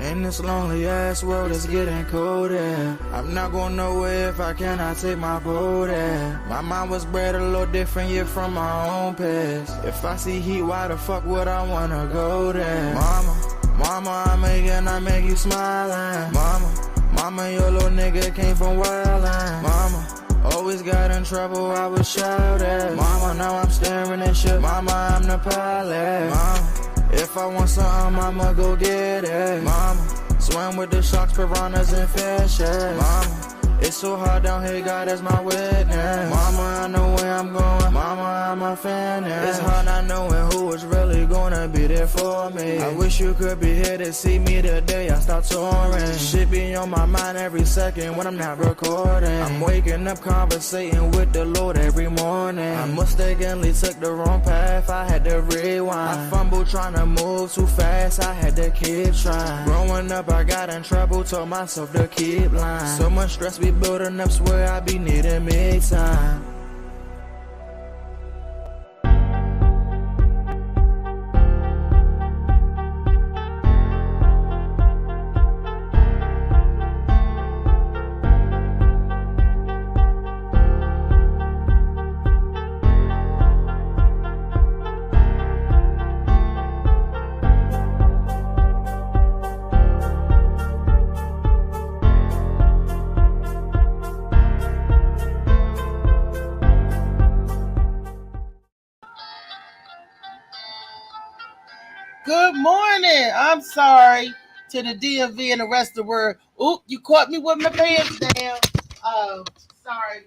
In this lonely ass world, it's getting colder. I'm not going nowhere if I cannot take my boat there. My mind was bred a little different, yeah, from my own past. If I see heat, why the fuck would I wanna go there? Mama, I make you smiling. Mama, your little nigga came from wildin'. Mama, always got in trouble, I was shouted. Mama, now I'm staring at shit. Mama, I'm the pilot. Mama, if I want something, I'ma go get it. Mama, swim with the sharks, piranhas, and fishes. Mama, it's so hard down here, God is my witness. Mama, I know where I'm going. Mama, I'm a fan. It's hard not knowing who is really gonna be there for me. I wish you could be here to see me the day I start touring. Shit be on my mind every second when I'm not recording. I'm waking up conversating with the Lord every morning. I mistakenly took the wrong path, I had to rewind. I fumbled trying to move too fast, I had to keep trying. Growing up, I got in trouble, told myself to keep lying. So much stress be building up, swear I be needing me time. Good morning. I'm sorry to the DMV and the rest of the world. Oop, you caught me with my pants down. Sorry.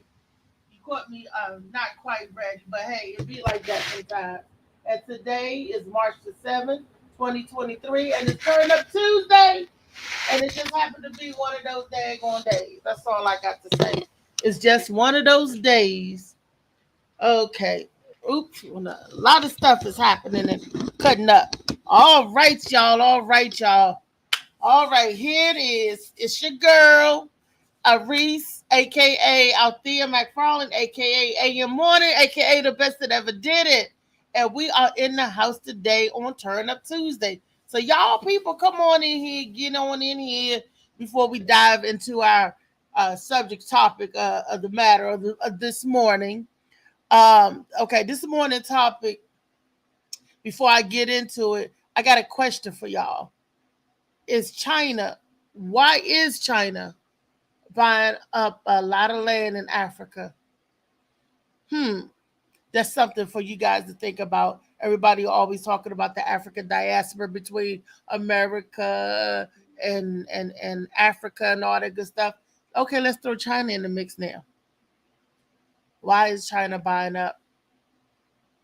You caught me not quite ready, but hey, it be like that sometimes. And today is March the 7th, 2023, and it's Turn Up Tuesday. And it just happened to be one of those daggone days. That's all I got to say. It's just one of those days. Okay. Oops, a lot of stuff is happening and cutting up. All right, y'all. All right, here it is. It's your girl, Reese, a.k.a. Althea McFarland, a.k.a. AM Morning, a.k.a. the best that ever did it. And we are in the house today on Turn Up Tuesday. So y'all people, come on in here, get on in here before we dive into our subject topic of the matter of this morning. Okay, this morning topic, before I get into it, I got a question for y'all. Why is China buying up a lot of land in Africa? That's something for you guys to think about. Everybody always talking about the African diaspora between America and Africa and all that good stuff. Okay, let's throw China in the mix now. Why is China buying up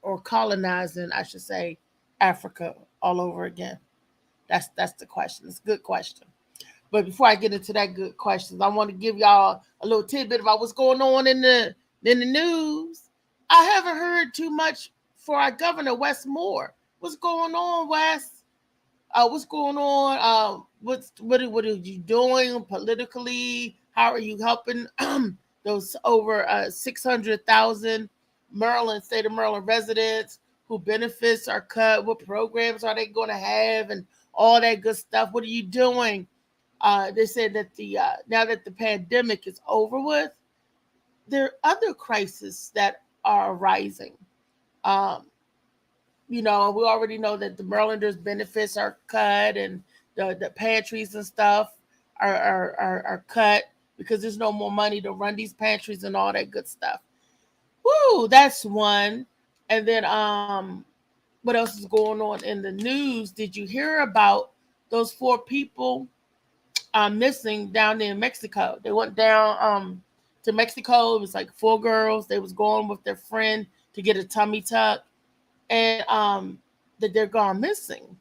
or colonizing, I should say, Africa all over again? That's the question. It's a good question. But before I get into that good question, I want to give y'all a little tidbit about what's going on in the news. I haven't heard too much for our governor, Wes Moore. What's going on, Wes? What's going on? What are you doing politically? How are you helping those over 600,000 state of Maryland residents who benefits are cut? What programs are they going to have and all that good stuff? What are you doing? They said that now that the pandemic is over with, there are other crises that are arising. We already know that the Marylanders' benefits are cut and the pantries and stuff are cut because there's no more money to run these pantries and all that good stuff. Woo, that's one. And then what else is going on in the news? Did you hear about those 4 people missing down there in Mexico? They went down to Mexico. It was like 4 girls. They was going with their friend to get a tummy tuck, and that they're gone missing.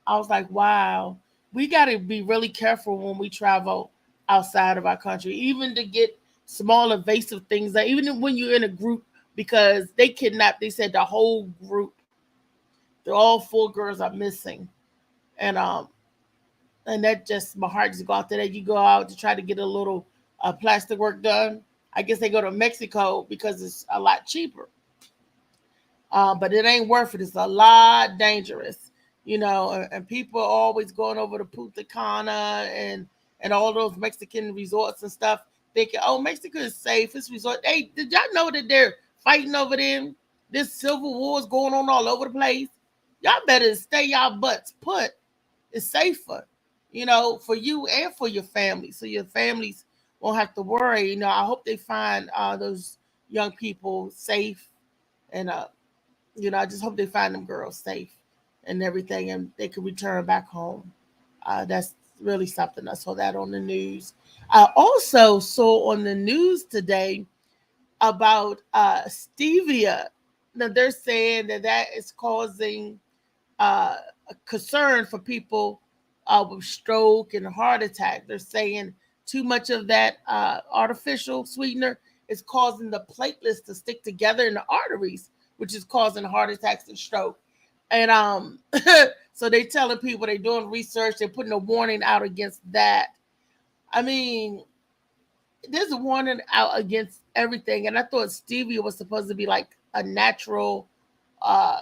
I was like, wow, we got to be really careful when we travel outside of our country, even to get small invasive things, like even when you're in a group, because they kidnapped, they said the whole group, they're all 4 girls are missing. And that just, my heart just go out to that. You go out to try to get a little plastic work done. I guess they go to Mexico because it's a lot cheaper. But it ain't worth it. It's a lot dangerous, and people are always going over to Punta Cana and all those Mexican resorts and stuff, thinking, oh, Mexico is safe. It's resort. Hey, did y'all know that they're fighting over them? This civil war is going on all over the place. Y'all better stay y'all butts put. It's safer, for you and for your family, so your families won't have to worry. I hope they find those young people safe, and I just hope they find them girls safe and everything, and they can return back home. That's really something. I saw that on the news. I also saw on the news today about stevia. Now they're saying that is causing a concern for people with stroke and heart attack. They're saying too much of that artificial sweetener is causing the platelets to stick together in the arteries, which is causing heart attacks and stroke. And so they telling people, they're doing research, they're putting a warning out against that. I mean, there's a warning out against everything, and I thought stevia was supposed to be like a natural uh,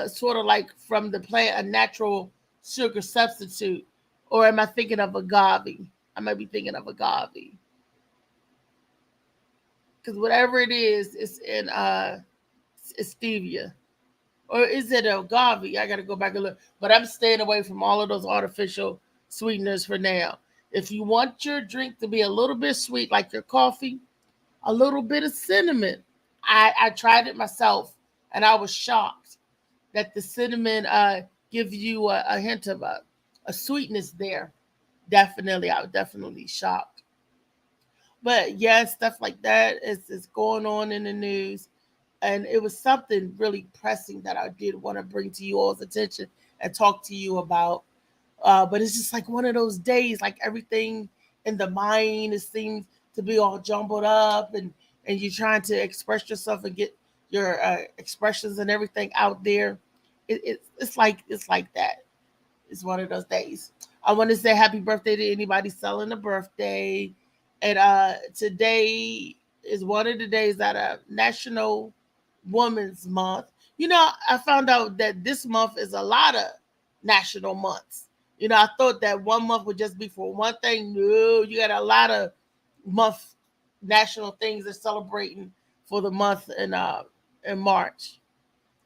sort of like from the plant, a natural sugar substitute. Or am I thinking of agave? I might be thinking of agave. Because whatever it is, it's in it's stevia. Or is it agave? I got to go back and look. But I'm staying away from all of those artificial sweeteners for now. If you want your drink to be a little bit sweet, like your coffee, a little bit of cinnamon. I tried it myself, and I was shocked that the cinnamon give you a hint of a sweetness there. Definitely, I was definitely shocked. But yeah, stuff like that is going on in the news. And it was something really pressing that I did want to bring to you all's attention and talk to you about. But it's just like one of those days, like everything in the mind, it seems to be all jumbled up, and you're trying to express yourself and get your expressions and everything out there. It's like that. It's one of those days. I want to say happy birthday to anybody celebrating a birthday. And today is one of the days that National Women's Month. I found out that this month is a lot of national months. I thought that one month would just be for one thing. No, you got a lot of month national things they're celebrating for the month in March.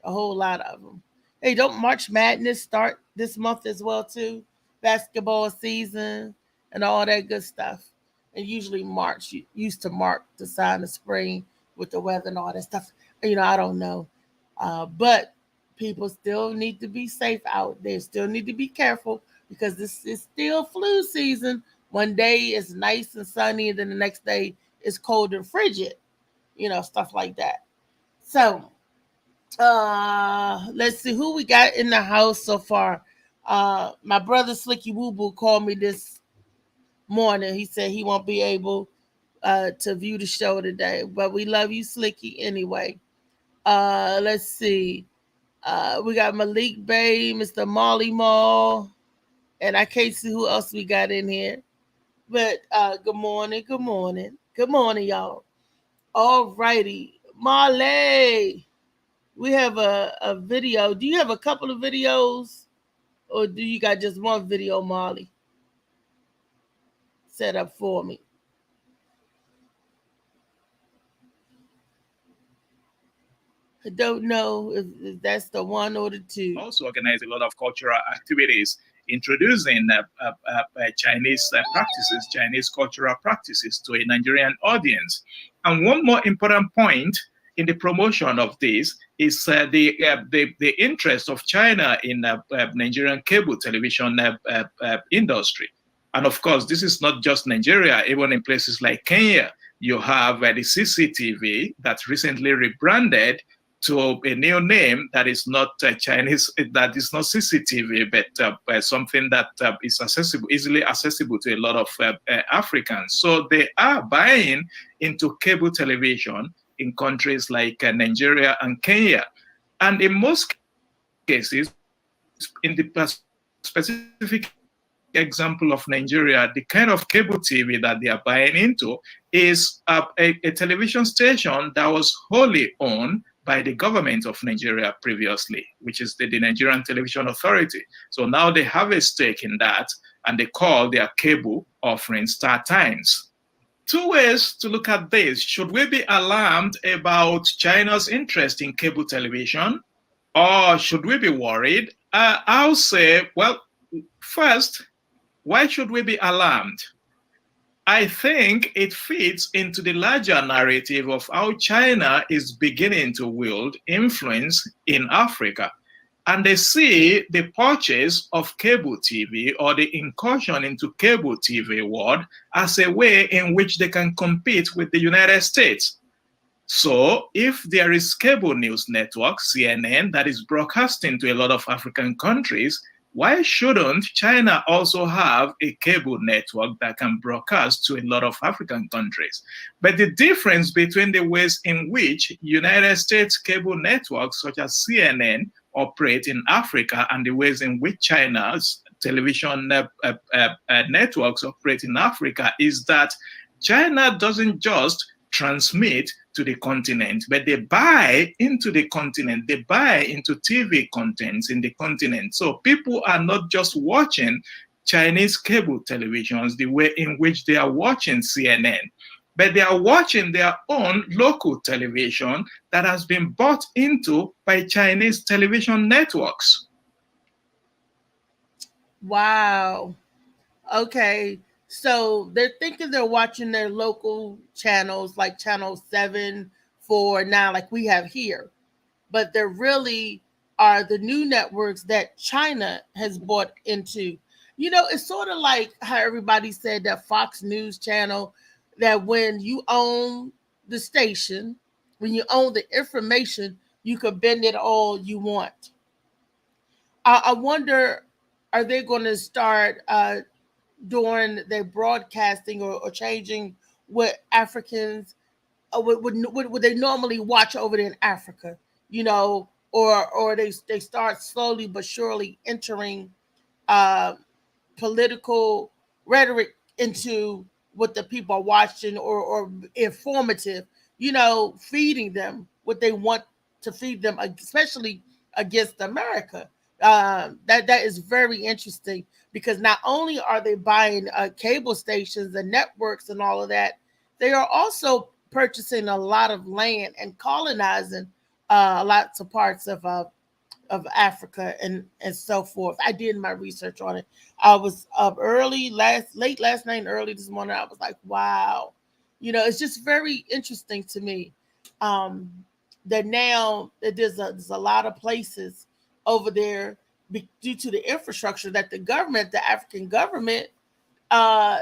A whole lot of them. Hey, don't March Madness start this month as well too? Basketball season and all that good stuff. And usually March used to mark the sign of spring with the weather and all that stuff. I don't know, but people still need to be safe out there. Still need to be careful because this is still flu season. One day it's nice and sunny, and then the next day it's cold and frigid. Stuff like that. So let's see who we got in the house so far. My brother Slicky Woo Boo called me this morning. He said he won't be able to view the show today, but we love you, Slicky, anyway. Let's see. We got Malik Bay, Mr. Molly Mall, and I can't see who else we got in here. But good morning, good morning, good morning, y'all. All righty, Molly. We have a video. Do you have a couple of videos, or do you got just one video, Molly, set up for me? I don't know if that's the one or the two. Also organize a lot of cultural activities introducing Chinese practices, Chinese cultural practices to a Nigerian audience. And one more important point in the promotion of this is the interest of China in Nigerian cable television industry. And of course, this is not just Nigeria, even in places like Kenya, you have the CCTV that recently rebranded to a new name that is not Chinese, that is not CCTV, but something that is accessible, easily accessible to a lot of Africans. So they are buying into cable television in countries like Nigeria and Kenya. And in most cases, in the specific example of Nigeria, the kind of cable TV that they are buying into is a television station that was wholly owned by the government of Nigeria previously, which is the Nigerian Television Authority. So now they have a stake in that, and they call their cable offering Star Times. Two ways to look at this. Should we be alarmed about China's interest in cable television, or should we be worried? I'll say, well, first, why should we be alarmed? I think it fits into the larger narrative of how China is beginning to wield influence in Africa. And they see the purchase of cable TV or the incursion into cable TV world as a way in which they can compete with the United States. So if there is cable news network, CNN, that is broadcasting to a lot of African countries, why shouldn't China also have a cable network that can broadcast to a lot of African countries? But the difference between the ways in which United States cable networks such as CNN operate in Africa and the ways in which China's television networks operate in Africa is that China doesn't just transmit to the continent, but they buy into the continent. They buy into TV contents in the continent. So people are not just watching Chinese cable televisions the way in which they are watching CNN, but they are watching their own local television that has been bought into by Chinese television networks. Wow. Okay. So they're thinking they're watching their local channels like channel 7, 4, now like we have here. But they're really are the new networks that China has bought into. You know, it's sort of like how everybody said that Fox News channel, that when you own the station, when you own the information, you can bend it all you want. I wonder, are they going to start doing their broadcasting or changing what Africans would they normally watch over there in Africa, you know, or they start slowly but surely entering uh, political rhetoric into what the people are watching, or informative, you know, feeding them what they want to feed them, especially against America. That is very interesting, because not only are they buying cable stations and networks and all of that, they are also purchasing a lot of land and colonizing lots of parts of Africa and so forth. I did my research on it. I was up late last night and early this morning. I was like, wow, you know, it's just very interesting to me um, that now that there's a lot of places over there due to the infrastructure that the African government, uh,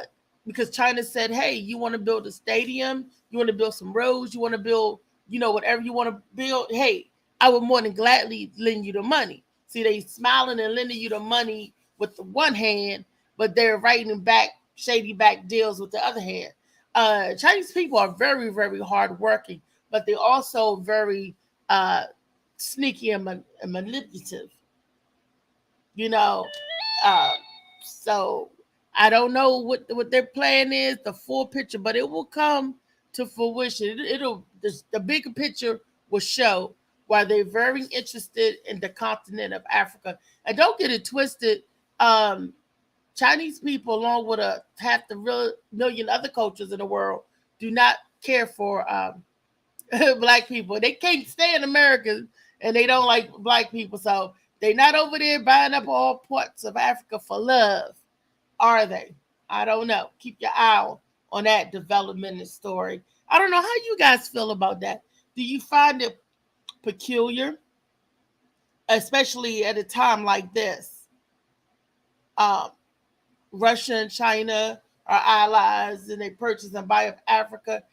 because China said, hey, you want to build a stadium, you want to build some roads, you want to build, you know, whatever you want to build, hey, I would more than gladly lend you the money. See, they smiling and lending you the money with the one hand, but they're writing back shady back deals with the other hand. Chinese people are very, very hardworking, but they're also very sneaky and manipulative. You know, uh, so I don't know what their plan is, the full picture, but it will come to fruition. It'll the bigger picture will show why they're very interested in the continent of Africa. And don't get it twisted. Um, Chinese people, along with a half the real million other cultures in the world, do not care for black people. They can't stand Americans, and they don't like black people. So they're not over there buying up all parts of Africa for love, are they? I don't know. Keep your eye on that development and story. I don't know how you guys feel about that. Do you find it peculiar, especially at a time like this? Um, Russia and China are allies, and they purchase and buy up Africa.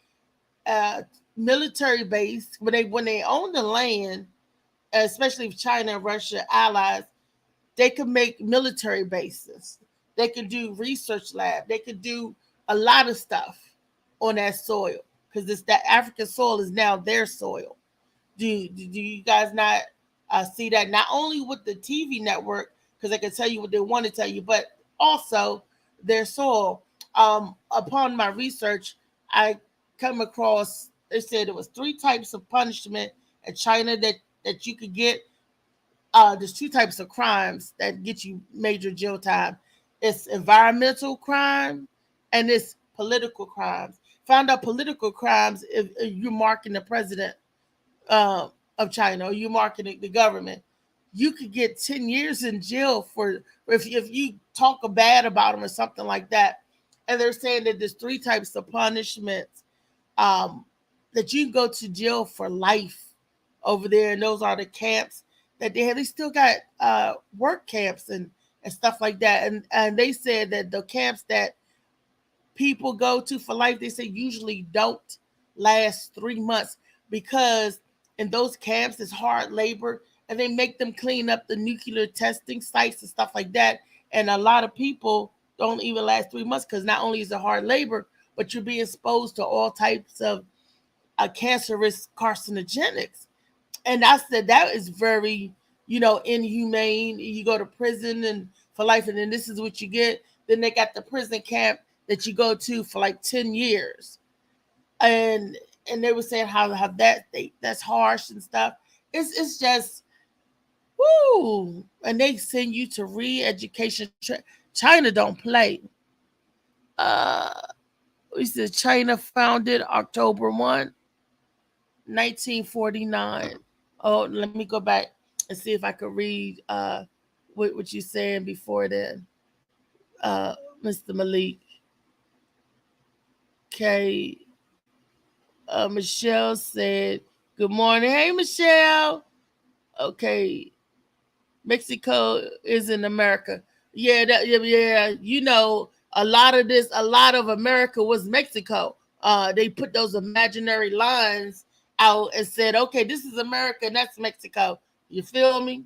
Military base, when they own the land, especially if China and Russia allies, they can make military bases. They can do research lab. They can do a lot of stuff on that soil, because it's that African soil is now their soil. Do you guys not see that, not only with the TV network, because they can tell you what they want to tell you, but also their soil. Upon my research, I come across, they said it was 3 types of punishment in China that you could get. There's two types of crimes that get you major jail time. It's environmental crime and it's political crimes. Found out political crimes if you're marking the president uh, of China or you're marking the government. You could get 10 years in jail for if you talk bad about them or something like that. And they're saying that there's three types of punishments um, that you can go to jail for life over there, and those are the camps that they have. They still got work camps and stuff like that, and they said that the camps that people go to for life, they say usually don't last 3 months because in those camps it's hard labor and they make them clean up the nuclear testing sites and stuff like that. And a lot of people don't even last 3 months because not only is it hard labor, but you're being exposed to all types of cancerous carcinogenics. And I said that is very, inhumane. You go to prison and for life, and then this is what you get. Then they got the prison camp that you go to for like 10 years, and they were saying how that's harsh and stuff. It's just woo, and they send you to re-education. China don't play. Uh, we said China founded October 1, 1949. Oh, let me go back and see if I could read what you saying before then, uh, Mr. Malik. Okay. Michelle said, "Good morning." Hey, Michelle. Okay. Mexico is in America. Yeah, yeah. A lot of America was Mexico. They put those imaginary lines out and said, "Okay, this is America and that's Mexico." You feel me?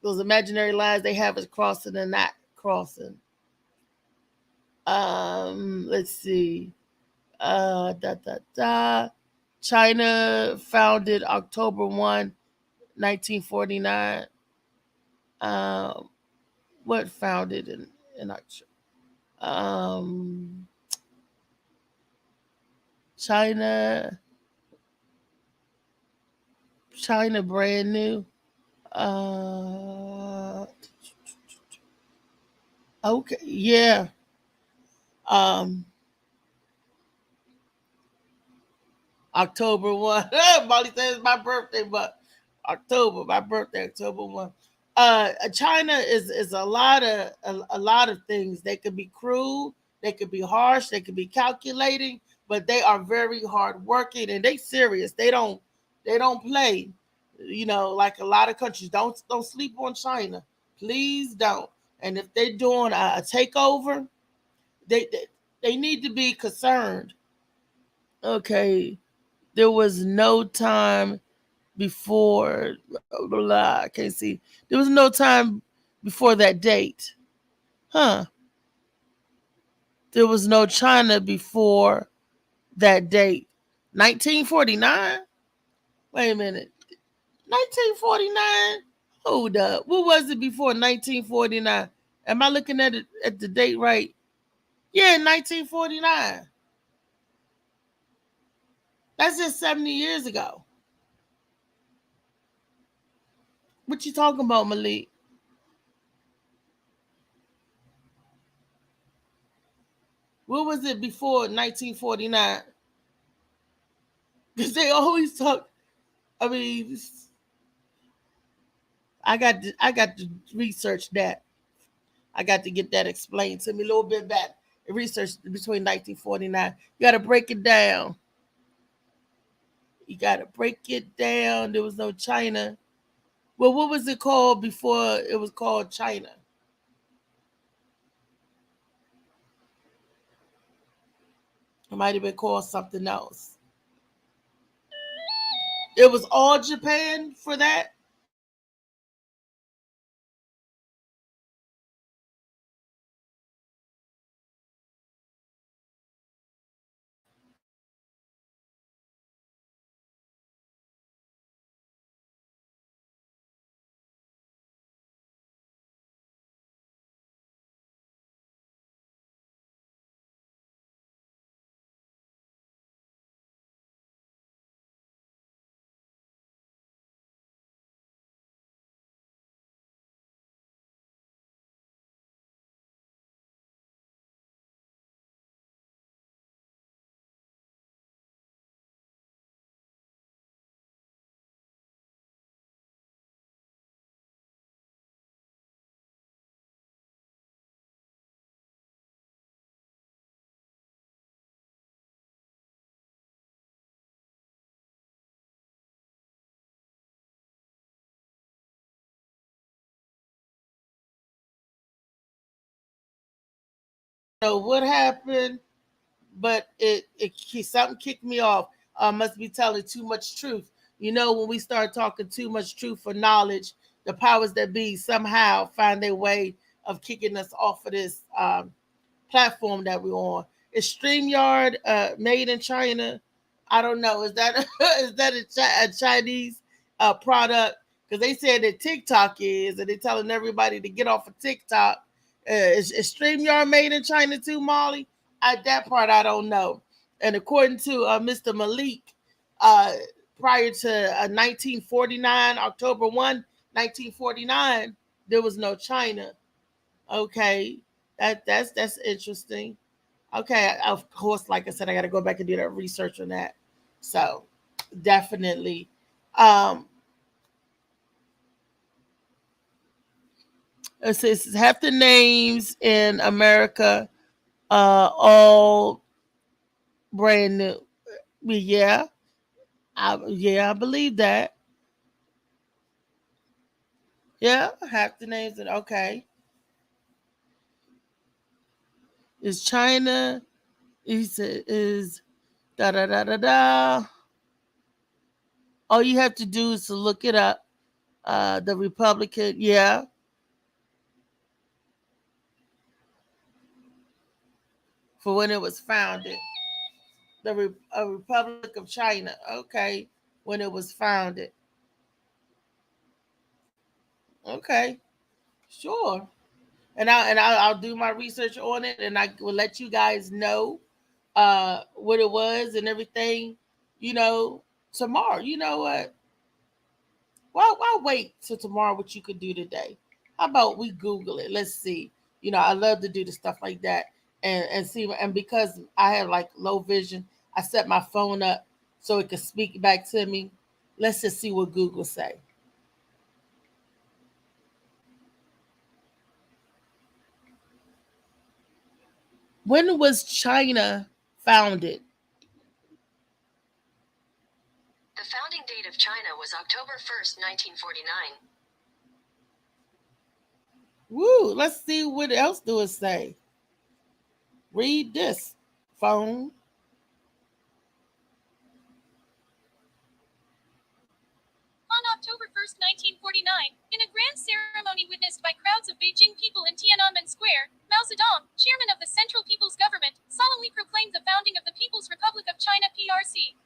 Those imaginary lines they have us crossing and not crossing. Let's see. Da da da. China founded October 1, 1949. Um, what founded in October? Um, China, China, brand new. Uh, okay, yeah. Um, October 1. Molly says it's my birthday, but my birthday, October 1. China is a lot of things. They could be cruel, they could be harsh, they could be calculating, but they are very hard working and they serious. They don't play. Like a lot of countries, don't sleep on China. Please don't. And if they're doing a takeover, they they need to be concerned. Okay, there was no time before blah, blah, blah, I can't see. There was no time before that date. Huh. There was no China before that date. 1949? Wait a minute. 1949? Hold up. What was it before 1949? Am I looking at it at the date right? Yeah, 1949. That's just 70 years ago. What you talking about, Malik? What was it before 1949? Because they always talk. I mean, I got to research that. I got to get that explained to me a little bit back. Research between 1949. You got to break it down. You got to break it down. There was no China. Well, what was it called before it was called China? It might have been called something else. It was all Japan for that. know what happened, but something kicked me off. Must be telling too much truth. You know, when we start talking too much truth for knowledge, the powers that be somehow find their way of kicking us off of this platform that we're on. Is StreamYard made in China? I don't know. Is that is that a Chinese product? Because they said that TikTok is, and they're telling everybody to get off of TikTok. Is StreamYard made in China too, Molly? That part I don't know. And according to Mr. Malik, uh, prior to 1949, October 1, 1949, there was no China. Okay, that's interesting. Okay, of course, like I said, I got to go back and do that research on that. So definitely. Um, it says half the names in America, all brand new. Yeah, I believe that. Yeah, half the names. Okay, is China? He said is da da da da da. All you have to do is to look it up. The Republican, yeah, for when it was founded. The Republic of China. Okay, when it was founded. Okay, sure. I'll do my research on it, and I will let you guys know what it was and everything. You know, tomorrow. You know what? Why wait till tomorrow? What you could do today? How about we Google it? Let's see. You know, I love to do the stuff like that and see. And because I have like low vision, I set my phone up so it could speak back to me. Let's just see what Google say. When was China founded? The founding date of China was October 1st, 1949. Woo! Let's see what else do it say. Read this, phone. On October 1st, 1949, in a grand ceremony witnessed by crowds of Beijing people in Tiananmen Square, Mao Zedong, chairman of the Central People's Government, solemnly proclaimed the founding of the People's Republic of China (PRC).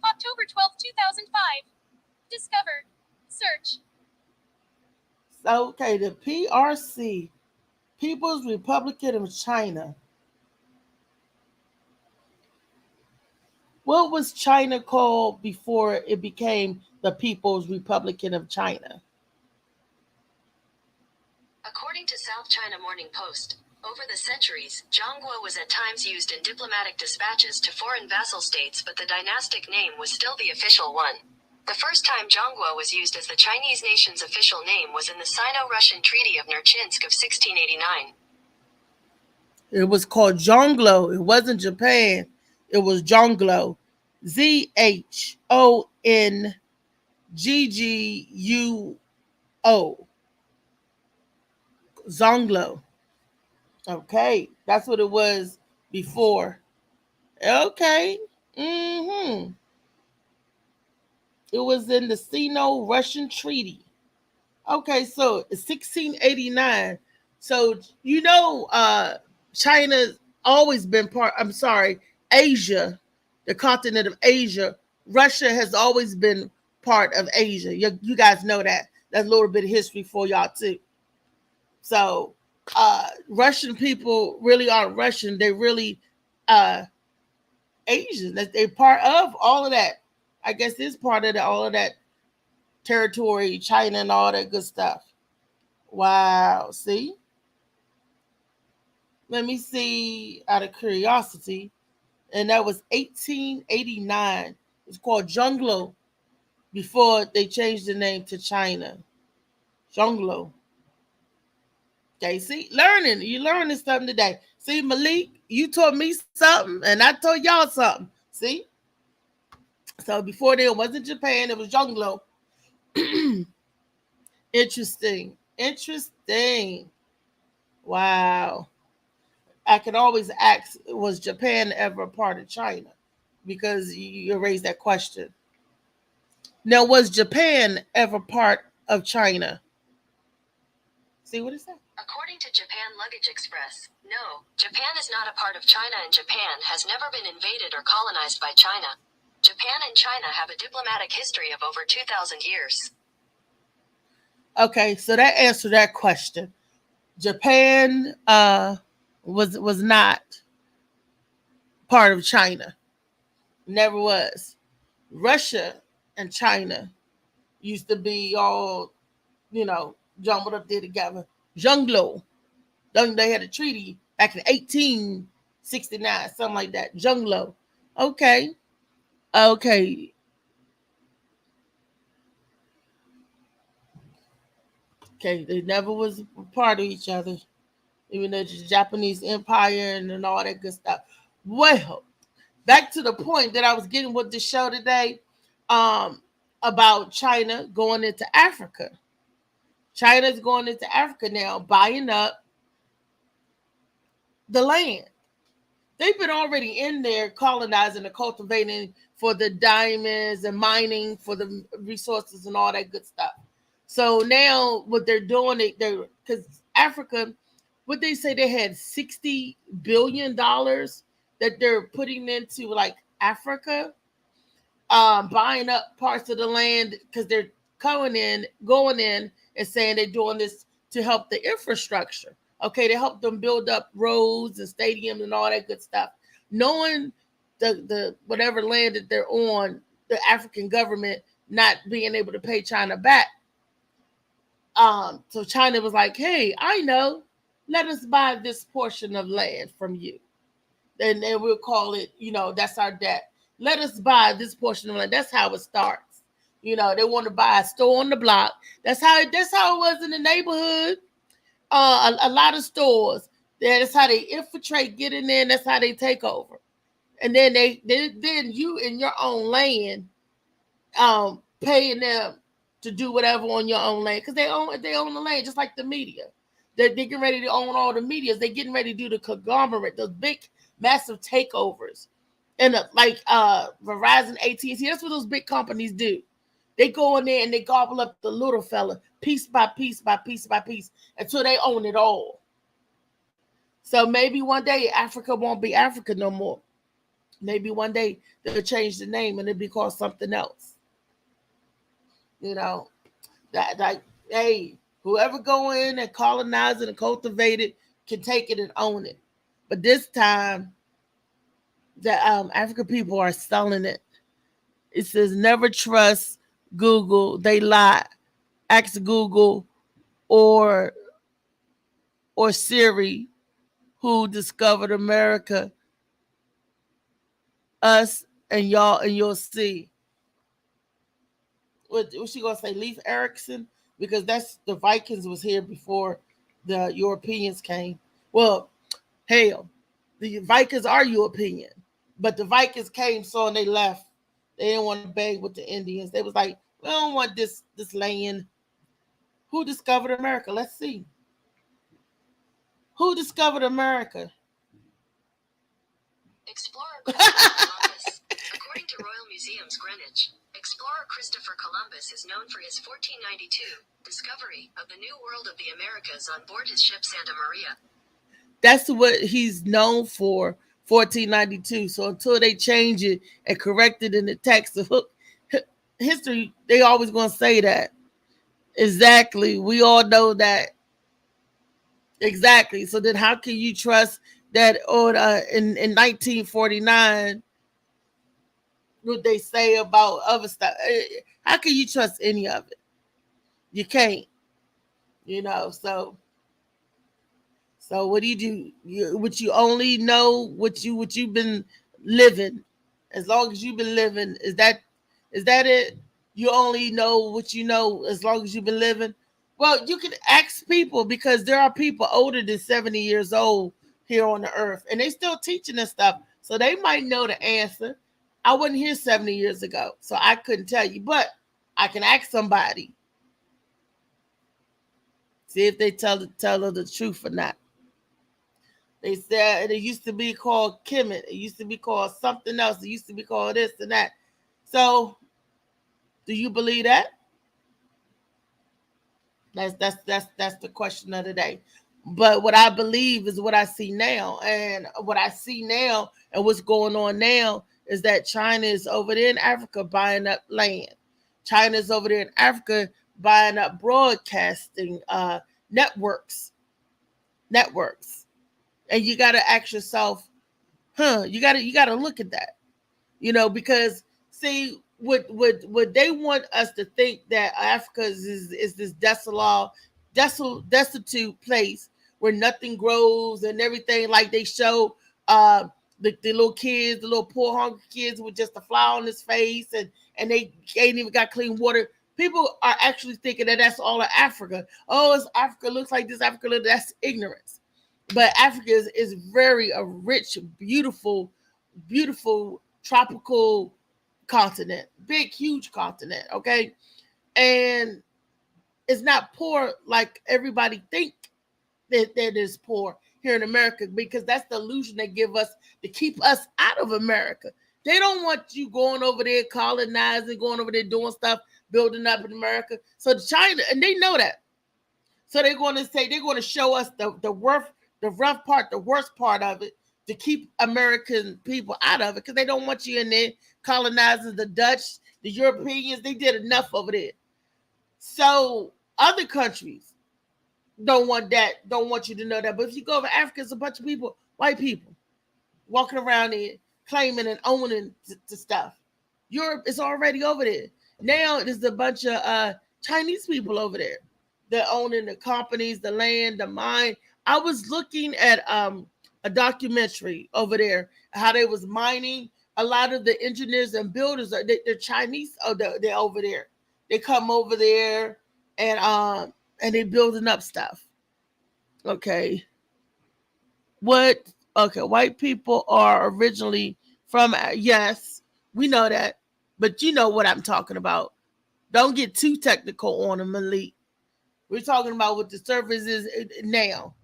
October 12, 2005. Discover. Search. Okay, the PRC, People's Republic of China. What was China called before it became the People's Republic of China? According to South China Morning Post, over the centuries, Zhongguo was at times used in diplomatic dispatches to foreign vassal states, but the dynastic name was still the official one. The first time Zhongguo was used as the Chinese nation's official name was in the Sino-Russian Treaty of Nerchinsk of 1689. It was called Zhongguo. It wasn't Japan. It was Zhongguo. ZhongGuo. Zhongguo. Okay, that's what it was before. Okay. Mm-hmm. It was in the Sino-Russian Treaty. Okay, so 1689. So you know, China's always been part. I'm sorry, Asia, the continent of Asia. Russia has always been part of Asia. You guys know that. That's a little bit of history for y'all too. So, Russian people really aren't Russian. They're really Asian. They're part of all of that. I guess it's part of all of that territory, China, and all that good stuff. Wow. See? Let me see out of curiosity. And that was 1889. It's called Zhongguo before they changed the name to China. Zhongguo. Okay, see? Learning. You learning something today. See, Malik, you taught me something, and I told y'all something. See? So before there wasn't Japan, it was Zhongguo. Interesting. Wow. I can always ask, was Japan ever a part of China? Because you raised that question. Now, was Japan ever part of China? See what it said? According to Japan Luggage Express, no, Japan is not a part of China and Japan has never been invaded or colonized by China. Japan and China have a diplomatic history of over 2,000 years. Okay, so that answered that question. Japan was not part of China. Never was. Russia and China used to be all, jumbled up there together. Junglo. They had a treaty back in 1869, something like that. Junglo. Okay. Okay. Okay. They never was a part of each other. Even though the Japanese Empire and all that good stuff. Well, back to the point that I was getting with the show today, about China going into Africa. China's going into Africa now, buying up the land. They've been already in there colonizing and cultivating for the diamonds and mining for the resources and all that good stuff. So now what they're doing, because Africa, what they say they had $60 billion that they're putting into like Africa, buying up parts of the land because they're going in and saying they're doing this to help the infrastructure. Okay, to help them build up roads and stadiums and all that good stuff. Knowing the whatever land that they're on, the African government not being able to pay China back. So China was like, hey, I know, let us buy this portion of land from you. And then we'll call it, that's our debt. Let us buy this portion of land. That's how it starts. They want to buy a store on the block. That's how it was in the neighborhood. A lot of stores. That's how they infiltrate, get in there, and that's how they take over. And then then you in your own land, paying them to do whatever on your own land because they own the land, just like the media. They're getting ready to own all the medias. They're getting ready to do the conglomerate, those big, massive takeovers, and like Verizon, AT&T. That's what those big companies do. They go in there and they gobble up the little fella piece by piece by piece by piece until they own it all. So maybe one day Africa won't be Africa no more. Maybe one day they'll change the name and it'll be called something else. Hey, whoever go in and colonize it and cultivate it can take it and own it. But this time, the African people are selling it. It says never trust Google, they lie. Ask Google or Siri who discovered America, us and y'all, and you'll see. What she gonna say? Leif Erikson? Because that's the Vikings was here before the Europeans came. Well, hell, the Vikings are European, but the Vikings came and they left. They didn't want to beg with the Indians. They was like, we don't want this land. Who discovered America? Let's see. Who discovered America? Explorer Christopher Columbus. According to Royal Museums Greenwich, explorer Christopher Columbus is known for his 1492 discovery of the New World of the Americas on board his ship Santa Maria. That's what he's known for, 1492. So until they change it and correct it in the text of history, they always going to say that. Exactly. We all know that. Exactly. So then how can you trust that in 1949, what they say about other stuff? How can you trust any of it? You can't. So what do? You only know what you've been living. As long as you've been living, is that it? You only know what you know as long as you've been living. Well, you can ask people because there are people older than 70 years old here on the earth, and they still teaching this stuff. So they might know the answer. I wasn't here 70 years ago, so I couldn't tell you, but I can ask somebody. See if they tell her the truth or not. They said it used to be called Kemet. It used to be called something else. It used to be called this and that. So, do you believe that? That's the question of the day. But what I believe is what I see now, and what I see now, and what's going on now is that China is over there in Africa buying up land. China is over there in Africa buying up broadcasting networks, networks, and you got to ask yourself, you got to look at that, because see what they want us to think that Africa is this destitute place where nothing grows and everything, like they show uh the little kids, the little poor hungry kids with just a flower on his face, and they ain't even got clean water. People are actually thinking that that's all of Africa. Oh, it's Africa, looks like this, Africa that's ignorance. But Africa is very a rich, beautiful tropical continent, big, huge continent. Okay, and it's not poor like everybody think that is poor here in America, because that's the illusion they give us to keep us out of America. They don't want you going over there colonizing, going over there doing stuff, building up in America. So China, and they know that. So they're going to show us the rough part, the worst part of it, to keep American people out of it, because they don't want you in there colonizing the Dutch, the Europeans. They did enough over there. So other countries don't want you to know that. But if you go over Africa, it's a bunch of people, white people, walking around there claiming and owning the stuff. Europe is already over there. Now there's a bunch of Chinese people over there. They're owning the companies, the land, the mine. I was looking at a documentary over there, how they was mining. A lot of the engineers and builders they're Chinese. Oh, they're over there. They come over there and they building up stuff. Okay. What? Okay, white people are originally from, yes, we know that, but you know what I'm talking about. Don't get too technical on them, Malik. We're talking about what the surface is now.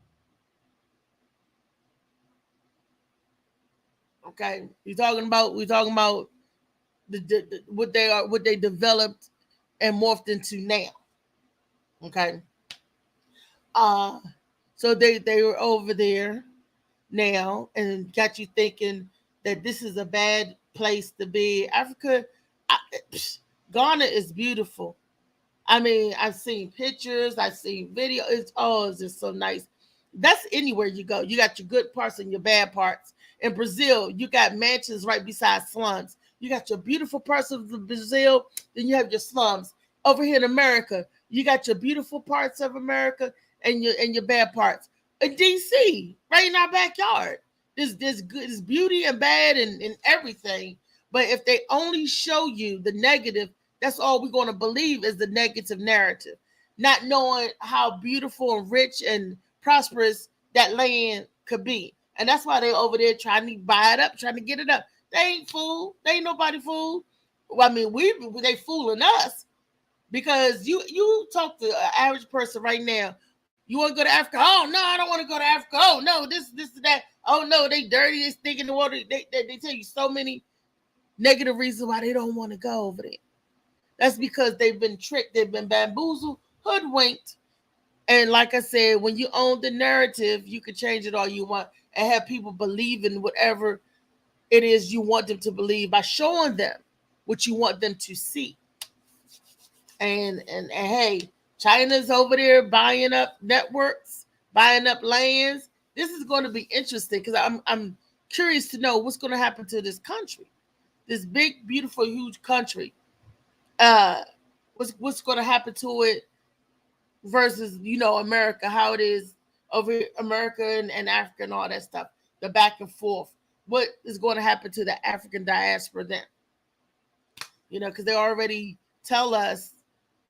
Okay, we're talking about what they are, what they developed and morphed into now. Okay, uh, so they were over there now and got you thinking that this is a bad place to be. Africa, I, Ghana is beautiful. I mean, I've seen pictures, I've seen video. It's just so nice. That's anywhere you go. You got your good parts and your bad parts. In Brazil, you got mansions right beside slums. You got your beautiful parts of Brazil, then you have your slums. Over here in America, you got your beautiful parts of America and your bad parts. In DC, right in our backyard, there's beauty and bad and everything. But if they only show you the negative, that's all we're going to believe is the negative narrative, not knowing how beautiful and rich and prosperous that land could be. And that's why they over there trying to buy it up, trying to get it up. They ain't fool. They ain't nobody fool. Well, I mean, they fooling us, because you talk to an average person right now. You want to go to Africa? Oh no, I don't want to go to Africa. Oh no, this and that. Oh no, they dirty. They stink in the water. They tell you so many negative reasons why they don't want to go over there. That's because they've been tricked, they've been bamboozled, hoodwinked. And like I said, when you own the narrative, you can change it all you want and have people believe in whatever it is you want them to believe by showing them what you want them to see. And hey, China's over there buying up networks, buying up lands. This is going to be interesting, because I'm curious to know what's going to happen to this country, this big, beautiful, huge country. uh what's going to happen to it versus America, how it is over here, America and Africa and all that stuff, the back and forth. What is going to happen to the African diaspora then? Because they already tell us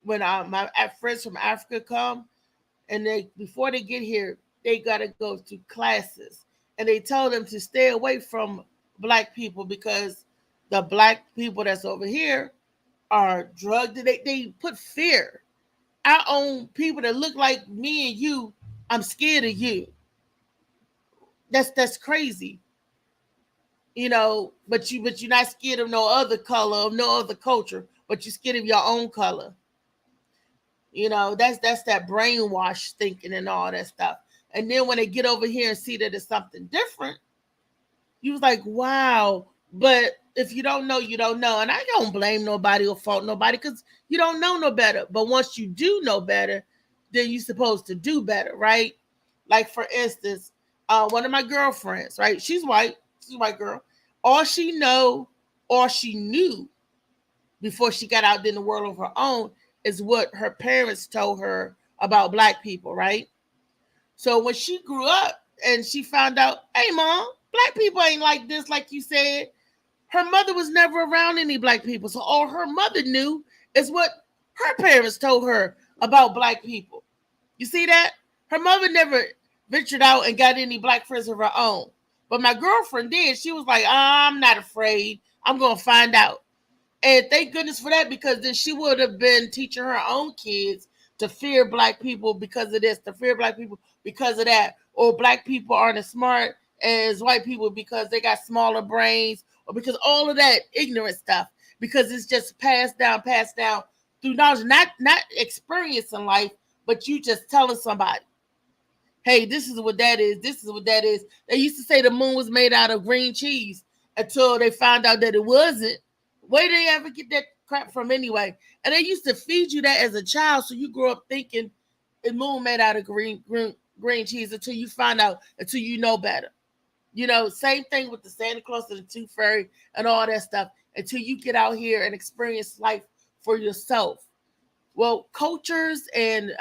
when my friends from Africa come, and they, before they get here, they got to go to classes, and they tell them to stay away from black people, because the black people that's over here are drugged. They put fear. Our own people that look like me and you, I'm scared of you. That's crazy. But you're not scared of no other color, of no other culture, but you're scared of your own color. That's that brainwash thinking and all that stuff. And then when they get over here and see that it's something different, you was like, wow. But if you don't know, you don't know. And I don't blame nobody or fault nobody because you don't know no better. But once you do know better, then you're supposed to do better, right? Like, for instance, one of my girlfriends, right? She's white. She's a white girl. All she know, all she knew before she got out in the world of her own is what her parents told her about black people, right? So when she grew up and she found out, hey, mom, black people ain't like this, like you said. Her mother was never around any black people. So all her mother knew is what her parents told her about black people. You see that? Her mother never ventured out and got any black friends of her own. But my girlfriend did. She was like, I'm not afraid. I'm going to find out. And thank goodness for that, because then she would have been teaching her own kids to fear black people because of this, to fear black people because of that, or black people aren't as smart as white people because they got smaller brains, or because all of that ignorant stuff, because it's just passed down through knowledge, not experience in life, but you just telling somebody, hey, this is what that is. This is what that is. They used to say the moon was made out of green cheese until they found out that it wasn't. Where did they ever get that crap from anyway? And they used to feed you that as a child, so you grow up thinking the moon made out of green cheese until you find out, until you know better. Same thing with the Santa Claus and the Tooth Fairy and all that stuff, until you get out here and experience life for yourself. Well, cultures and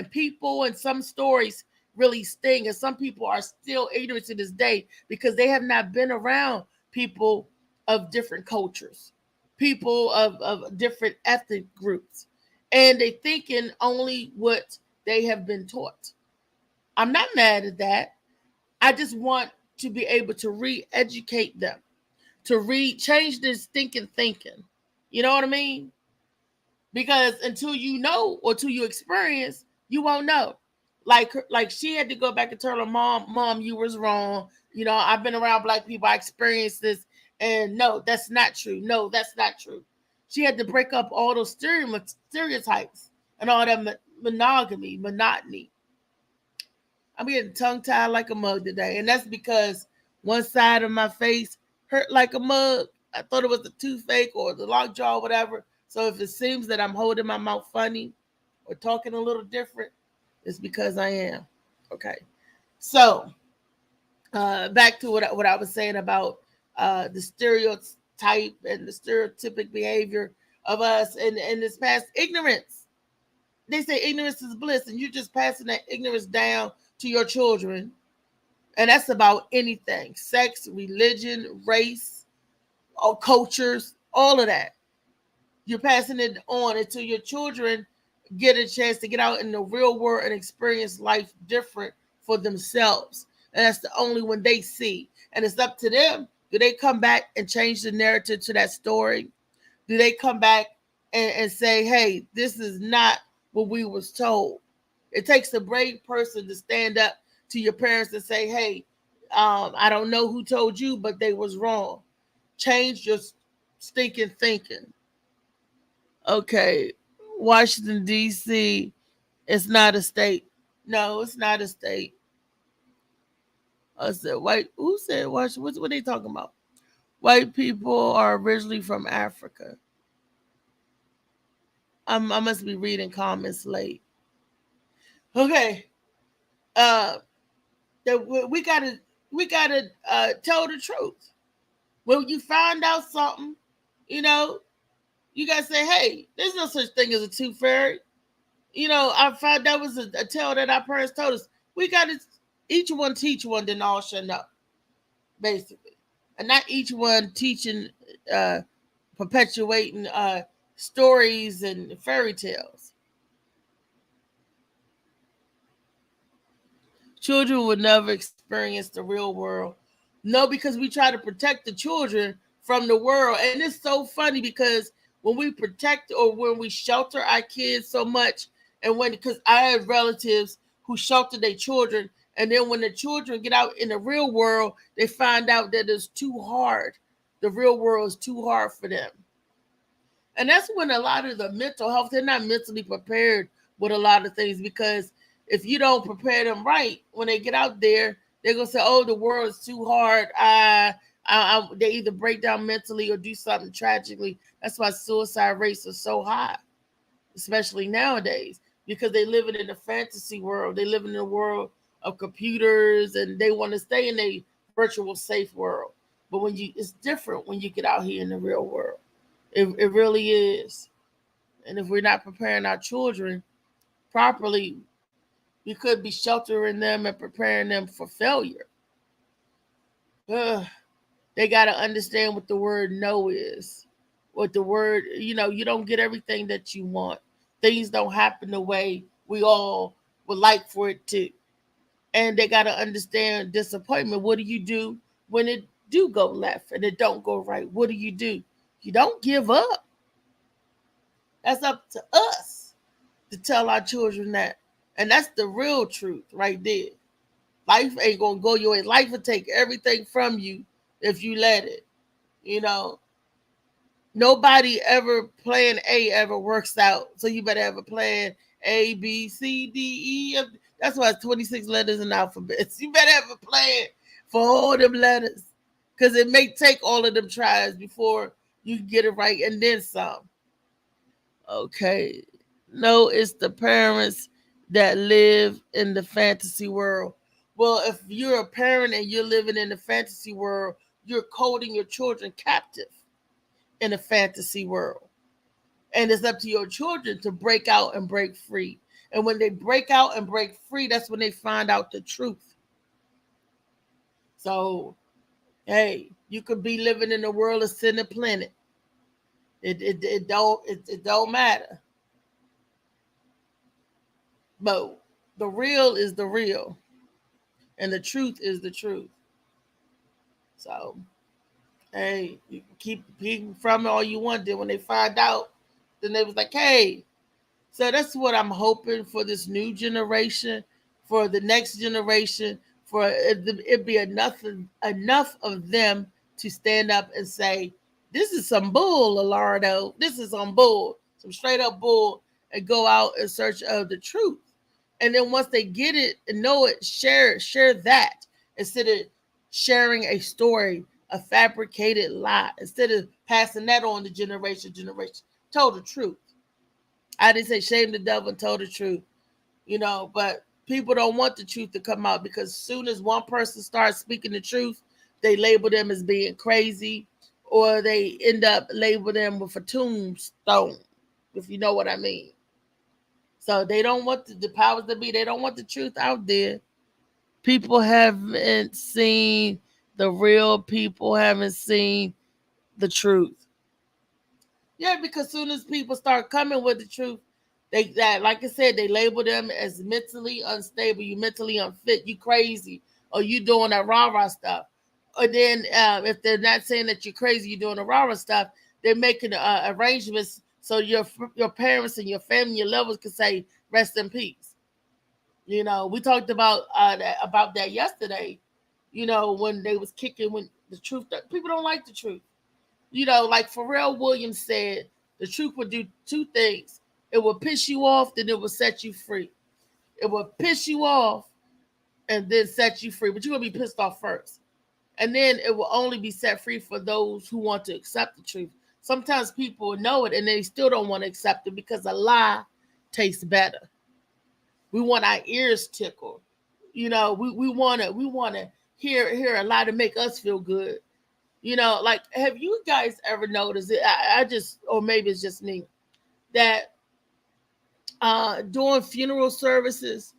people and some stories really sting, and some people are still ignorant to this day because they have not been around people of different cultures, people of different ethnic groups, and they thinking only what they have been taught. I'm not mad at that. I just want to be able to re-educate them, to change this thinking. You know what I mean? Because until you know or until you experience, you won't know. Like she had to go back and tell her mom, you was wrong. I've been around black people. I experienced this. And no, that's not true. No, that's not true. She had to break up all those stereotypes and all that monotony. I'm getting tongue-tied like a mug today. And that's because one side of my face hurt like a mug. I thought it was the toothache or the lockjaw or whatever. So if it seems that I'm holding my mouth funny or talking a little different, it's because I am. Okay. So back to what I was saying about the stereotype and the stereotypic behavior of us and this past ignorance. They say ignorance is bliss, and you're just passing that ignorance down to your children. And that's about anything: sex, religion, race, or cultures, all of that. You're passing it on until your children get a chance to get out in the real world and experience life different for themselves. And that's the only one they see. And it's up to them. Do they come back and change the narrative to that story? Do they come back and say, hey, this is not what we was told? It takes a brave person to stand up to your parents and say, hey, I don't know who told you, but they was wrong. Change your stinking thinking. Okay, Washington, D.C. is not a state. No, it's not a state. I said, white. Who said Washington? What are they talking about? White people are originally from Africa. I must be reading comments late. Okay. That we gotta tell the truth. When you find out something, you gotta say, hey, there's no such thing as a tooth fairy. I found that was a tale that our parents told us. We gotta each one teach one, then all shall know. Basically. And not each one teaching, perpetuating stories and fairy tales. Children will never experience the real world. No, because we try to protect the children from the world. And it's so funny because when we protect or when we shelter our kids so much, and because I have relatives who shelter their children And then when the children get out in the real world, they find out that it's too hard. The real world is too hard for them. And that's when a lot of the mental health, they're not mentally prepared with a lot of things, because if you don't prepare them right, when they get out there, they're going to say, oh, the world is too hard. They either break down mentally or do something tragically. That's why suicide rates are so high, especially nowadays, because they live in a fantasy world. They live in a world of computers, and they want to stay in a virtual safe world. But it's different when you get out here in the real world. It really is. And if we're not preparing our children properly, we could be sheltering them and preparing them for failure. They got to understand what the word no is. What the word, you don't get everything that you want. Things don't happen the way we all would like for it to. And they got to understand disappointment. What do you do when it do go left and it don't go right? What do? You don't give up. That's up to us to tell our children that. And that's the real truth right there. Life ain't going to go your way. Life will take everything from you if you let it. Nobody ever plan A ever works out. So you better have a plan A, B, C, D, E, F. That's why it's 26 letters in alphabets. You better have a plan for all them letters, because it may take all of them tries before you get it right, and then some. Okay. No, it's the parents that live in the fantasy world. Well, if you're a parent and you're living in the fantasy world, you're holding your children captive in a fantasy world. And it's up to your children to break out and break free. And when they break out and break free, that's when they find out the truth. So, hey, you could be living in the world of Sin and Planet. It don't matter. But the real is the real. And the truth is the truth. So, hey, you can keep peeking from it all you want. Then when they find out, then they was like, hey. So that's what I'm hoping for this new generation, for the next generation, for it be enough of them to stand up and say, this is some bull, Alardo. This is some bull, some straight up bull, and go out in search of the truth. And then once they get it and know it, share that instead of sharing a story, a fabricated lie, instead of passing that on to generation. Tell the truth. I didn't say shame the devil and tell the truth, but people don't want the truth to come out, because as soon as one person starts speaking the truth, they label them as being crazy, or they end up labeling them with a tombstone, if you know what I mean. So they don't want the powers that be, they don't want the truth out there. People haven't seen the real people, haven't seen the truth. Yeah, because soon as people start coming with the truth, like I said, they label them as mentally unstable. You mentally unfit. You crazy, or you doing that rah-rah stuff. Or then if they're not saying that you're crazy, you're doing the rah-rah stuff, they're making arrangements so your parents and your family, your lovers can say rest in peace. We talked about that yesterday. When they was kicking when the truth, people don't like the truth. Like Pharrell Williams said, the truth would do two things. It will piss you off, then it will set you free. It will piss you off and then set you free. But you're going to be pissed off first. And then it will only be set free for those who want to accept the truth. Sometimes people know it and they still don't want to accept it because a lie tastes better. We want our ears tickled. We want to hear a lie to make us feel good. Like, have you guys ever noticed it? I just, or maybe it's just me, that during funeral services,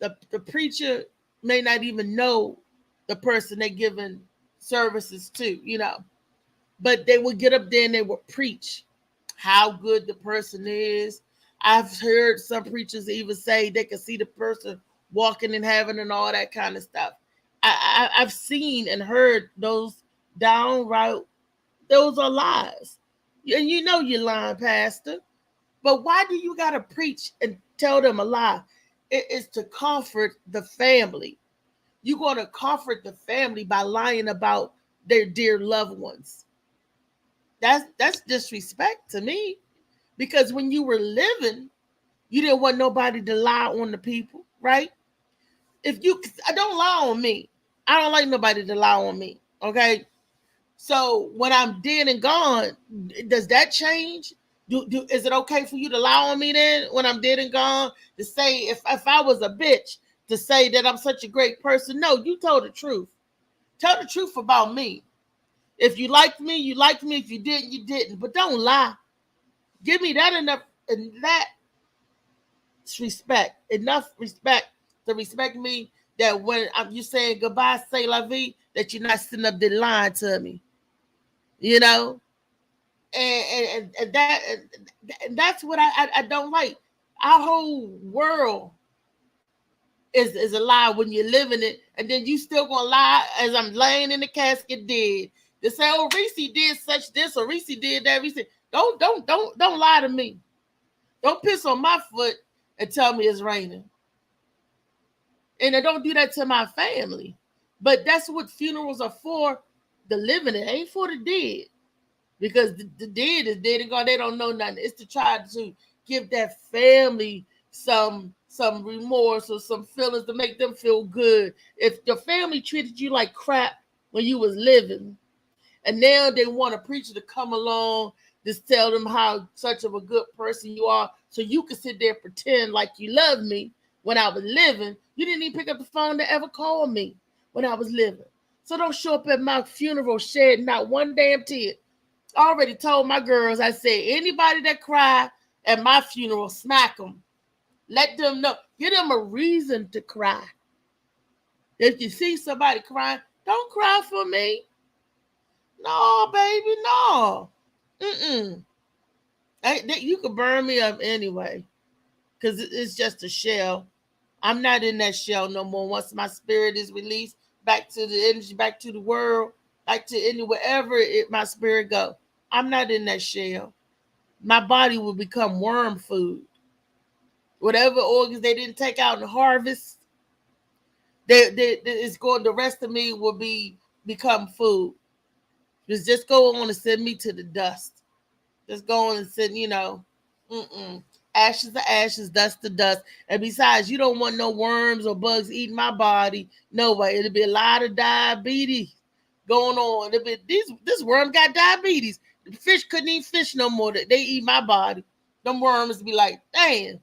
the preacher may not even know the person they're giving services to, but they would get up there and they would preach how good the person is. I've heard some preachers even say they can see the person walking in heaven and all that kind of stuff. I've seen and heard those downright, those are lies. And you're lying, Pastor. But why do you got to preach and tell them a lie? It is to comfort the family. You're going to comfort the family by lying about their dear loved ones. That's disrespect to me. Because when you were living, you didn't want nobody to lie on the people, right? If you don't lie on me, I don't like nobody to lie on me. Okay. So when I'm dead and gone, does that change? Is it okay for you to lie on me then when I'm dead and gone? To say if I was a bitch, to say that I'm such a great person? No, you told the truth. Tell the truth about me. If you liked me, you liked me. If you didn't, you didn't. But don't lie. Give me that enough, and that's respect. Enough respect to respect me that when you saying goodbye, say la vie, that you're not sitting up there lying to me. You know, and that's what I don't like. Our whole world is a lie when you're living it, and then you still gonna lie as I'm laying in the casket dead. They say, "Oh, Reese did such this, or Reese did that." Reese, don't lie to me. Don't piss on my foot and tell me it's raining. And I don't do that to my family. But that's what funerals are for. The living, it ain't for the dead. Because the dead is dead and gone. They don't know nothing. It's to try to give that family some remorse or some feelings to make them feel good. If your family treated you like crap when you was living, and now they want a preacher to come along, just tell them how such of a good person you are, so you can sit there and pretend like you love me when I was living. You didn't even pick up the phone to ever call me when I was living. So don't show up at my funeral shed not one damn tear. I already told my girls, I said, anybody that cry at my funeral, smack them. Let them know. Give them a reason to cry. If you see somebody crying, don't cry for me. No, baby, no. Mm-mm. You could burn me up anyway, because it's just a shell. I'm not in that shell no more. Once my spirit is released back to the energy, back to the world, back to wherever my spirit go, I'm not in that shell. My body will become worm food. Whatever organs they didn't take out in the harvest, it's going. The rest of me will become food. Just go on and send me to the dust. Just go on and send, ashes to ashes, dust to dust. And besides, you don't want no worms or bugs eating my body. No way. It'll be a lot of diabetes going on. It'll be this worm got diabetes. The fish couldn't eat fish no more. They eat my body. Them worms be like, damn.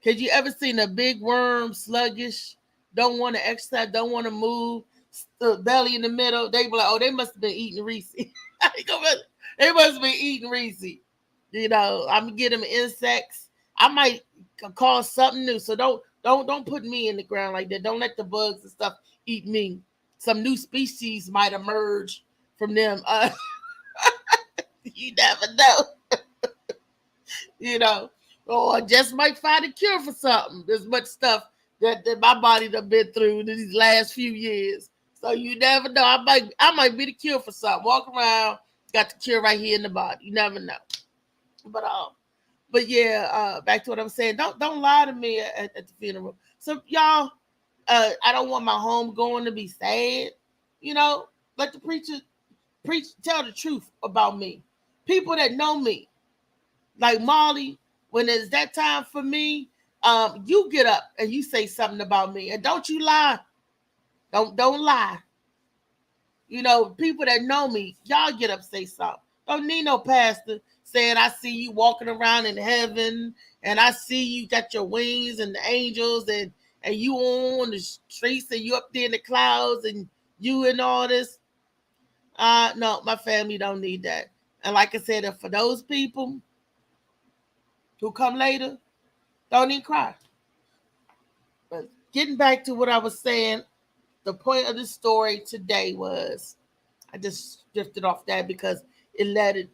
Cause you ever seen a big worm sluggish, don't want to exercise, don't want to move, the belly in the middle? They be like, oh, they must have been eating Reese. They must have been eating Reese. I'm gonna get them insects. I might call something new. So don't put me in the ground like that. Don't let the bugs and stuff eat me. Some new species might emerge from them. You never know. Or I just might find a cure for something. There's much stuff that my body done been through in these last few years. So you never know. I might be the cure for something. Walk around, got the cure right here in the body. You never know. But yeah, back to what I'm saying. Don't lie to me at the funeral. So y'all, I don't want my home going to be sad. Let the preacher tell the truth about me. People that know me, like Molly, when it's that time for me, you get up and you say something about me, and don't you lie. Don't lie. People that know me, y'all get up, say something. Don't need no pastor saying I see you walking around in heaven, and I see you got your wings and the angels, and you on the streets, and you up there in the clouds, and you and all this. No, my family don't need that. And like I said, for those people who come later, don't even cry. But getting back to what I was saying, the point of the story today was, I just drifted off that because it led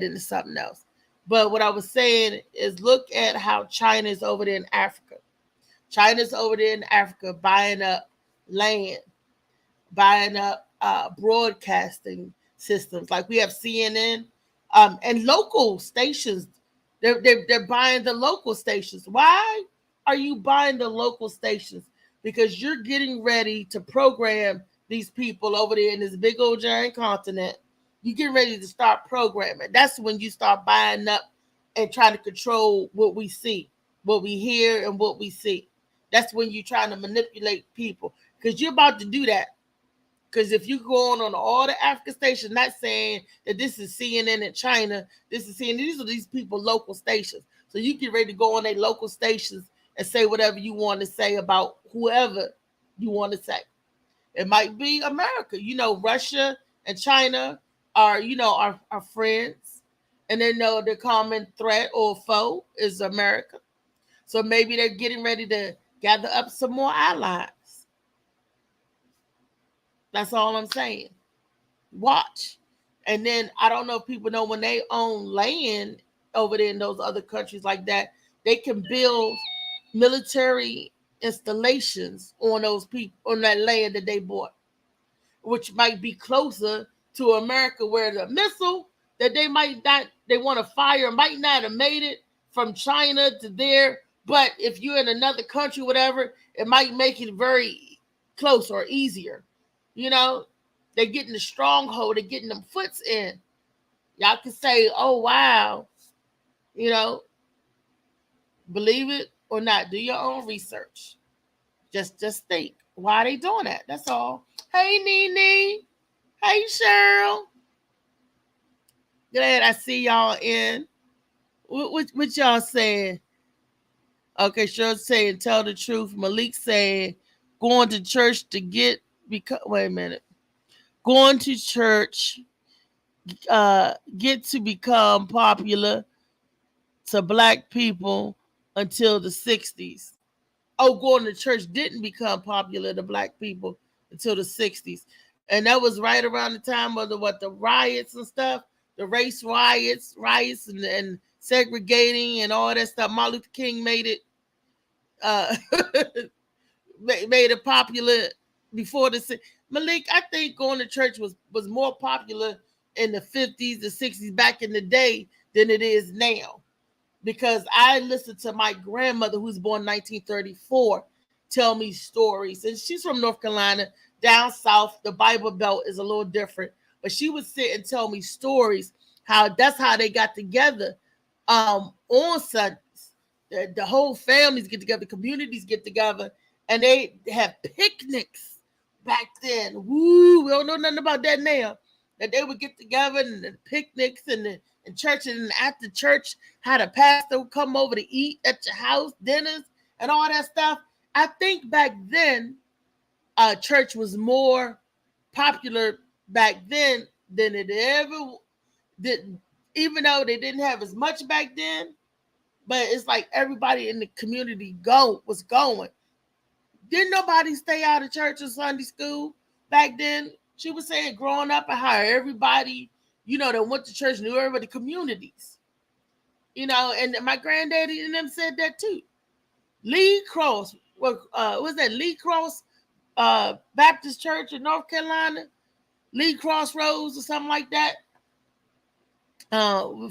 into something else. But what I was saying is, look at how China's over there in Africa. China's over there in Africa buying up land, buying up broadcasting systems. Like we have CNN and local stations. They're buying the local stations. Why? are you buying the local stations? Because you're getting ready to program these people over there in this big old giant continent. You get ready to start programming. That's when you start buying up and trying to control what we see, what we hear, and what we see. That's when you're trying to manipulate people, because you're about to do that. Because if you go on all the African stations, not saying that this is CNN in China, this is CNN, these are these people local stations. So you get ready to go on their local stations and say whatever you want to say about whoever you want to say. It might be America. You know, Russia and China are, our friends. And they know the common threat or foe is America. So maybe they're getting ready to gather up some more allies. That's all I'm saying. Watch. And then I don't know if people know, when they own land over there in those other countries like that, they can build military installations on those people, on that land that they bought, which might be closer to America, where the missile that they want to fire might not have made it from China to there. But if you're in another country, whatever, it might make it very close or easier. They're getting the stronghold, they're getting them foots in. Y'all can say, oh, wow. Believe it or not, do your own research. Just think, why are they doing that? That's all. Hey, Nene. Hey, Cheryl. Glad I see y'all in. What y'all saying? Okay, Cheryl's saying, tell the truth. Malik saying, going to church to wait a minute. Going to church, get to become popular to black people until the 60s. Oh, going to church didn't become popular to black people until the 60s. And that was right around the time of the riots and stuff, the race riots and segregating and all that stuff. Martin Luther King made it made it popular before the Malik. I think going to church was more popular in the 50s, the 60s, back in the day, than it is now. Because I listened to my grandmother, who's born 1934, tell me stories. And she's from North Carolina. Down south, the Bible Belt is a little different. But she would sit and tell me stories, that's how they got together on Sundays. The whole families get together, communities get together, and they have picnics back then. Woo, we don't know nothing about that now. That they would get together and picnics and church, and after church, how the pastor would come over to eat at your house, dinners, and all that stuff. I think back then, church was more popular back then than it ever did, even though they didn't have as much back then. But it's like everybody in the community was going. Didn't nobody stay out of church or Sunday school back then? She was saying growing up and how everybody, that went to church knew everybody, communities. And my granddaddy and them said that too. Lee Cross, was that Lee Cross Baptist Church in North Carolina? Lee Crossroads or something like that,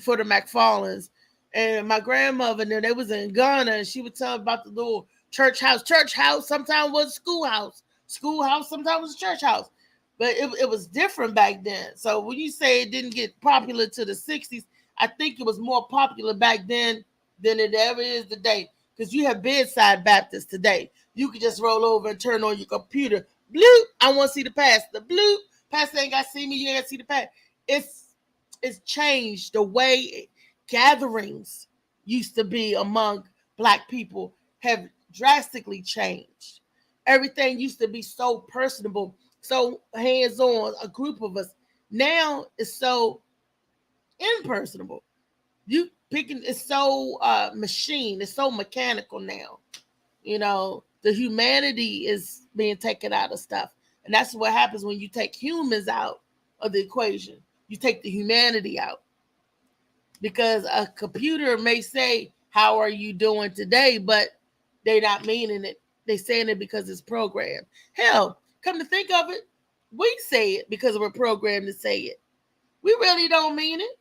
for the McFarlanes. And my grandmother, and they was in Ghana, and she would tell about the little church house. Church house sometimes was schoolhouse. Schoolhouse sometimes was a church house. But it was different back then. So when you say it didn't get popular to the 60s, I think it was more popular back then than it ever is today. Because you have bedside Baptists today. You can just roll over and turn on your computer. Bloop, I want to see the pastor. Bloop, pastor ain't got to see me. You ain't got to see the pastor. It's changed the way gatherings used to be among black people have drastically changed. Everything used to be so personable, so hands-on, a group of us. Now it's so impersonable. It's so machine, it's so mechanical now. The humanity is being taken out of stuff. And that's what happens when you take humans out of the equation. You take the humanity out. Because a computer may say, how are you doing today? But they're not meaning it. They're saying it because it's programmed. Hell, come to think of it, we say it because we're programmed to say it. We really don't mean it.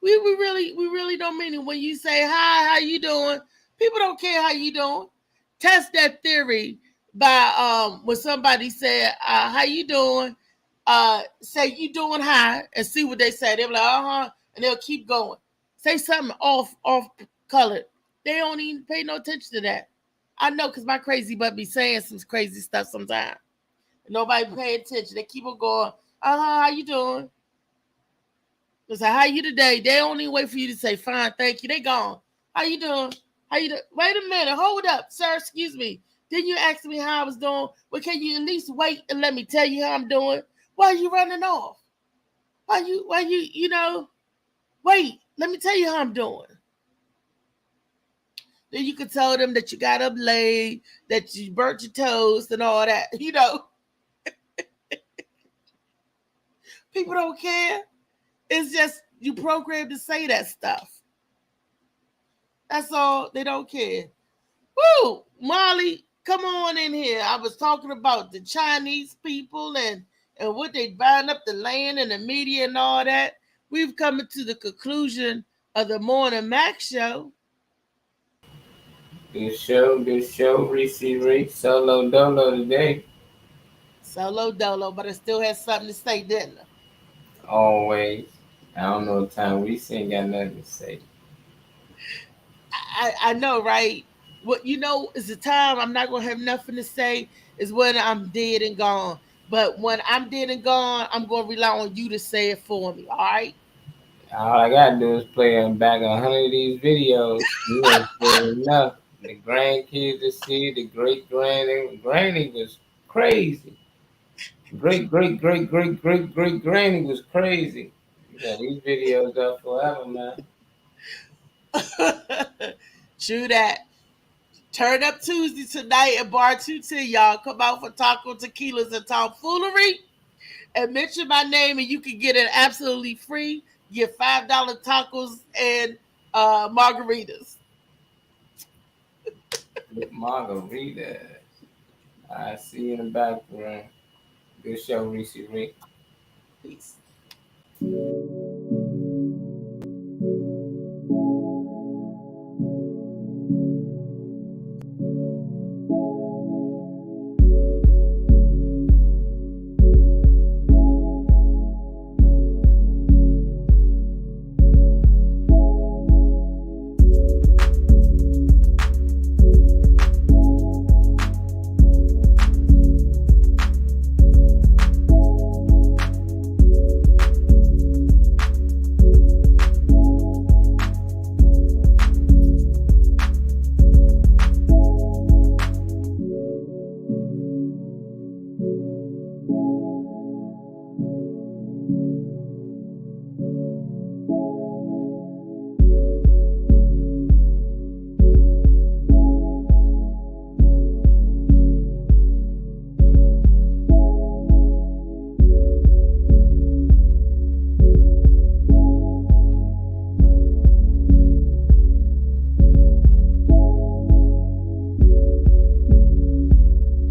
We really don't mean it. When you say, hi, how you doing? People don't care how you doing. test that theory by when somebody said, how you doing? Say you doing high and see what they say. They'll be like, uh-huh, and they'll keep going. Say something off colored. They don't even pay no attention to that. I know because my crazy butt be saying some crazy stuff sometimes. Nobody pay attention. They keep on going, how you doing? They say, how you today? They don't even wait for you to say, fine, thank you. They gone. How you doing? How you doing? Wait a minute. Hold up, sir. Excuse me. Didn't you ask me how I was doing? Well, can you at least wait and let me tell you how I'm doing? Why are you running off? Wait, let me tell you how I'm doing. Then you can tell them that you got up late, that you burnt your toast and all that. People don't care. It's just you programmed to say that stuff. That's all. They don't care. Woo! Molly, come on in here. I was talking about the Chinese people and what they buying up the land and the media and all that. We've come to the conclusion of the Morning Max show. Good show, Reese Reese, solo dolo today. Solo dolo, but it still has something to say, didn't it? Always. I don't know the time Reese ain't got nothing to say. I know, right? What is the time I'm not gonna have nothing to say is when I'm dead and gone. But when I'm dead and gone, I'm gonna rely on you to say it for me. All right? All I gotta do is play them back 100 of these videos. You ain't said enough. The grandkids to see, the great granny was crazy. Great granny was crazy. Yeah, these videos up forever, man. True that. Turn up Tuesday tonight at Bar 210, y'all. Come out for taco tequilas and tomfoolery. And mention my name, and you can get it absolutely free. Get $5 tacos and margaritas. Margarita. I see you in the background. Good show, Reese Reese. Peace.